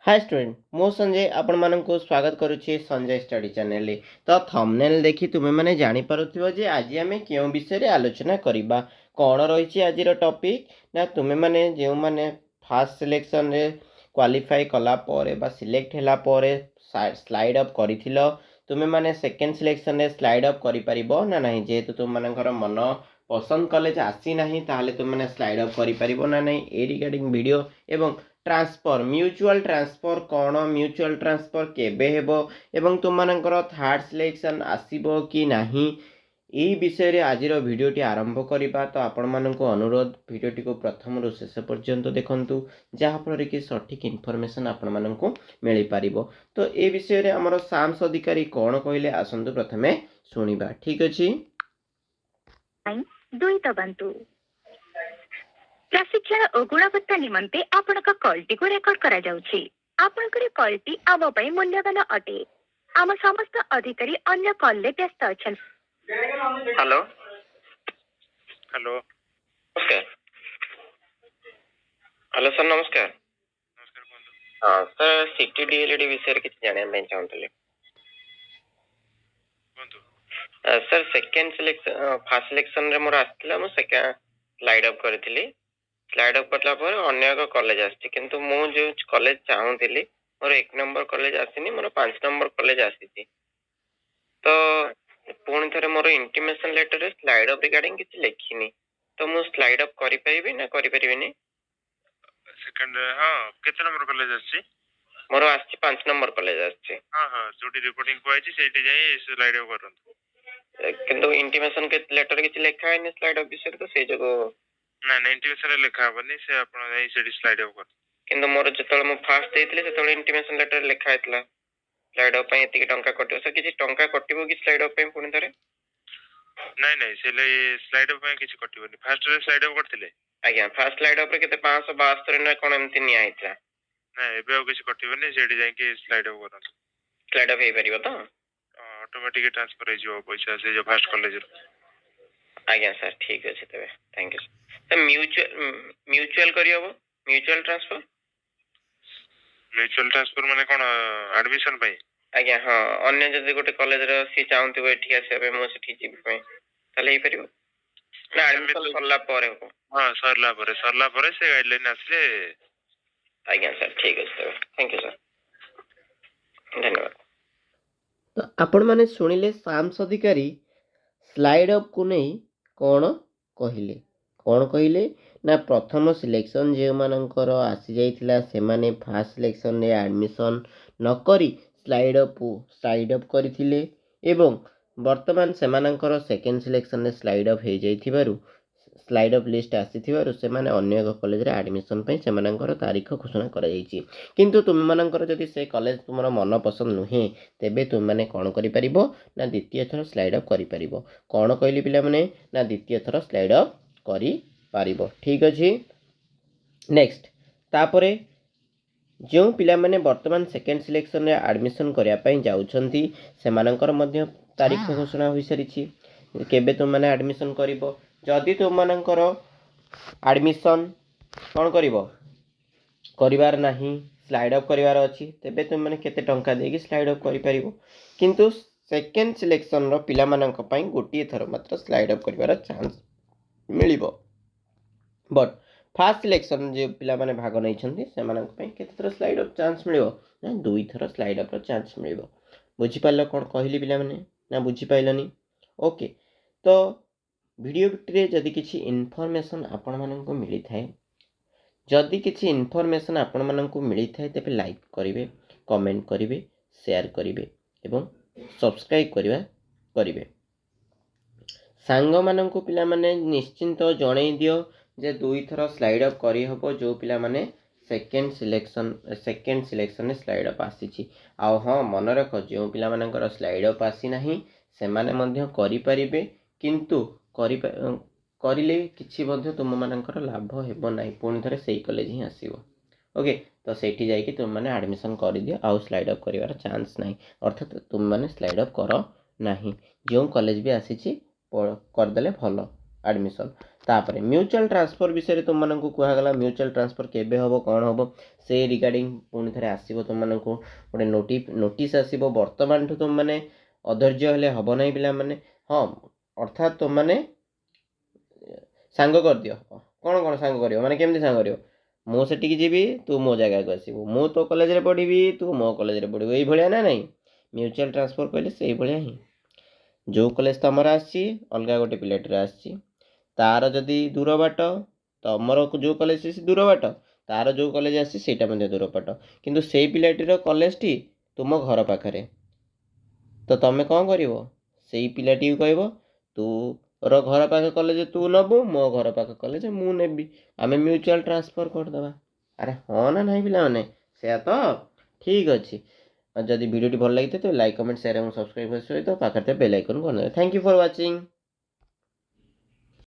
Hi student मो संजय आपण मानक स्वागत करुच्ची संजय स्टडी चैनल। तो थंबनेल देखि तुम्हें मैंने जानीपार जे आज आम क्यों विषय रे आलोचना करवा कौन रही आज टॉपिक ना तुम्हें मैंने जो मैंने फास्ट सिलेक्शन रे क्वालिफाई कलापर सिलेक्ट है स्लाइड अप कर तुम्हें मैंने सेकेंड सिलेक्शन रे स्लाइड अप कर ना ना जेहेतु तुम मानकर मन पसंद कॉलेज आसी ना ताहले तुम मैंने स्लाइड अप कर ना नहीं ए रिगार्डिंग वीडियो एवं ट्रांसफर म्यूचुअल ट्रांसफर कौन म्यूचुअल ट्रांसफर केबे हेबो एवं तुम मानकर थर्ड सिलेक्शन आसीबो कि नाही यही विषय रे आज भिडटी आरंभ करवा। तो आपण मानक अनुरोध भिडटी को प्रथम रु शेष पर्यंत देखंतु जहाँफल कि सठिक इनफॉरमेशन आपण मानक मिल पार। तो ये विषय रे हमर साम्स अधिकारी कौन कहले आसंतु प्रथमे सुनिबा। ठीक अछि दुई दबांतु प्रशिक्षण और गुणवत्ता निमंते आपनका कॉलटी को रेकॉर्ड करा जाउछि। आपनकर कॉलटी आम पई मूल्यवान अटे। आम समस्त अधिकारी अन्य कॉल ले व्यस्त अछन। हेलो हेलो नमस्कार। हेलो सर नमस्कार। नमस्कार बंधु। हाँ सर सिटी डीएलडी विषय रे किछ जानिया ପାଇଁ चाहूतले बंधु। Sir second selection first selection रे मोर आस्थिला मो सेकंड स्लाइड अप करथिली। स्लाइड अप करला पर अन्य एक कॉलेज आछि किंतु मो जो कॉलेज चाहूतली मोर 1 नंबर कॉलेज आसीनी मोर 5 नंबर कॉलेज आसीची। तो पुणी थरे मोर इंटिमेशन लेटर रे स्लाइड अप रिगार्डिंग किछ लिखिनी तो मो स्लाइड अप करि परिबी ना करि परिबिनी। सेकंड हां केते नंबर कॉलेज आछि मोर आछि 5 नंबर कॉलेज आछि। हां हां जोटी रिपोर्टिंग को आछि सेठी जाई स्लाइड अप करंतु किंतु इंटिमेशन के लेटर किछ लिखा है नि स्लाइड अप विषय तो से जगो ना ना इंटिमेशन लिखा बनी से आपण जाई सेठी स्लाइड अप कर। किंतु मोर जतल मो फास्ट देइतले सेतल इंटिमेशन लेटर लिखा हेतला स्लाइड अप पई एतिक टंका कटियो से किछ टंका कटिवो कि स्लाइड अप पई पुणी थरे नहीं नहीं से स्लाइड अप पई किछ कटिबोनी फास्ट रे स्लाइड अप करथिले। आज्ञा फास्ट स्लाइड अप रे केते 572 ना कोन एमति निया हेतला ना एबे किछ कटिबोनी सेठी जाई के स्लाइड अप करन स्लाइड अप हे परिबो तो ऑटोमेटिक ट्रांसफर हो जो पैसा से जो फास्ट कॉलेज रो। आज्ञा सर ठीक अछि तबे थैंक यू सर। म्यूचुअल करियबो म्यूचुअल ट्रांसफर माने कोन एडमिशन पई आज्ञा हाँ अन्य जदि गोटे कॉलेज रो सी चाहूतिबो एठी आसे मो सेठी जीबी पई ताले हे परिबो ना एडमिशन सरला परे हो। हां सरला परे से गाइडलाइन आसले। आज्ञा सर ठीक अछि तबे थैंक यू सर धन्यवाद। तो आपण माने सुनिले साम्स अधिकारी स्लाइड अप को नहीं कौन कहले ना प्रथम सिलेक्शन जो मानकर आसी जाइथिला से माने फास्ट सिलेक्शन रे एडमिशन न करी स्लाइड अप करथिले एवं वर्तमान से मानकर सेकेंड सिलेक्शन रे स्लाइड अप हो जाइथिबारु स्लाइड अप लिस्ट आसीथिबारु से माने अन्य एक कॉलेज रे एडमिशन पई से मानकर तारीख घोषणा करा जाइछि। किंतु तुम मानकर जदि से कॉलेज तुमरा मन पसंद नुहे तेबे तुम माने कोन करि परिबो ना द्वितीय थर स्लाइड अप करि परिबो। कोन कहली पिला माने ना द्वितीय थर स्लाइड अप करि पारिबो। ठीक अछि नेक्स्ट तापरे जो पिला माने वर्तमान सेकेंड सिलेक्शन रे एडमिशन करिया पई जाउछंती से मानकर मध्य तारीख घोषणा होई सारिछि केबे तुम माने एडमिशन करिवो। जदि तुम मानकर एडमिशन कौन करिवो करिवार नाही स्लाइड अप करिवार अछि तेबे तुम माने केते टंका देकी स्लाइड अप करि परिवो। किंतु सेकेंड सिलेक्शन रो पिला मानक पई गोटिए थर मात्र स्लाइड अप करिवार चांस मिलिबो। बट फास्ट सिलेक्शन जे पिला माने भाग नै छथि से मानक पई केते थर स्लाइड अप चांस मिलिबो ना दुई थर स्लाइड अप रो चांस मिलिबो। बुझि पालो कोन कहली पिला माने ना बुझि पाइलनी। ओके तो वीडियो रे जदि किछि इनफॉरमेशन आपण मानक मिली थाए जदि किछि इनफॉरमेशन आपण मानक मिली थाए तेबे लाइक करिवे कमेंट करिवे शेयर करिवे एवं सब्सक्राइब करिवे। सांग मानक पिला माने निश्चिंत जणै दियो जे दुई थर स्लाइड अप करि हबो जो पिला माने सेकेंड सिलेक्शन स्लाइड अप आसीछि। आ हां मन रख जो पिला मानकर स्लाइड अप आसी नाही से माने मध्य करि परिबे किंतु करिले किछि मध्य तुम मानकर लाभ हेबो नाही पुणी थरे सेही कॉलेज ही आसीबो। ओके तो सेठी जाई कि तुम माने एडमिशन करि दियो आ स्लाइड अप करिवार चांस नाही अर्थात तुम माने स्लाइड अप करो नाही जो कॉलेज भी आसीछि कर देले भलो एडमिशन। तापर म्यूचुअल ट्रांसफर विषय तुम मानक कहगला म्यूचुअल ट्रांसफर केबे हम कौन हम से रिगार्डिंग पुणी थे आसो तुम मानक गोटे नोटिस आसो बर्तमान तुम मैंने अधैर्य हेले हम ना पे हाँ अर्थात तुम मैंने सांग कर दियो कौन कौन सांग कर माने केमती सांग कर मु सेठी जीवी तू मो जगह को आसबू मु तो कॉलेज रे पढ़ी तू मो कॉलेज रे पढ़ू ये ना नहीं म्यूचुअल ट्रांसफर कहले से भाया ही जो कॉलेज तुमर आसी अलग गोटे पिलाटीर आसी तार जदि दूर बाट तुमर जो कॉलेज से दूर बाट तार जो कॉलेज आसी सेटा दूर बाट किंतु से पिलाटीर कॉलेज टी तुम घर पाखरे तो तुम कौन कर से पिलाटी कह तू रो घर पाख कॉलेज तू नबू मो घर पाख कॉलेज मु नेबी आमे म्यूचुअल ट्रांसफर करदे अरे हाँ ना नहीं पिला माने से तो ठीक अच्छे जदि वीडियो भल लगी तो लाइक कमेंट शेयर और सब्सक्राइब सहित पाखे बेल आइकन कर थैंक यू फॉर वाचिंग।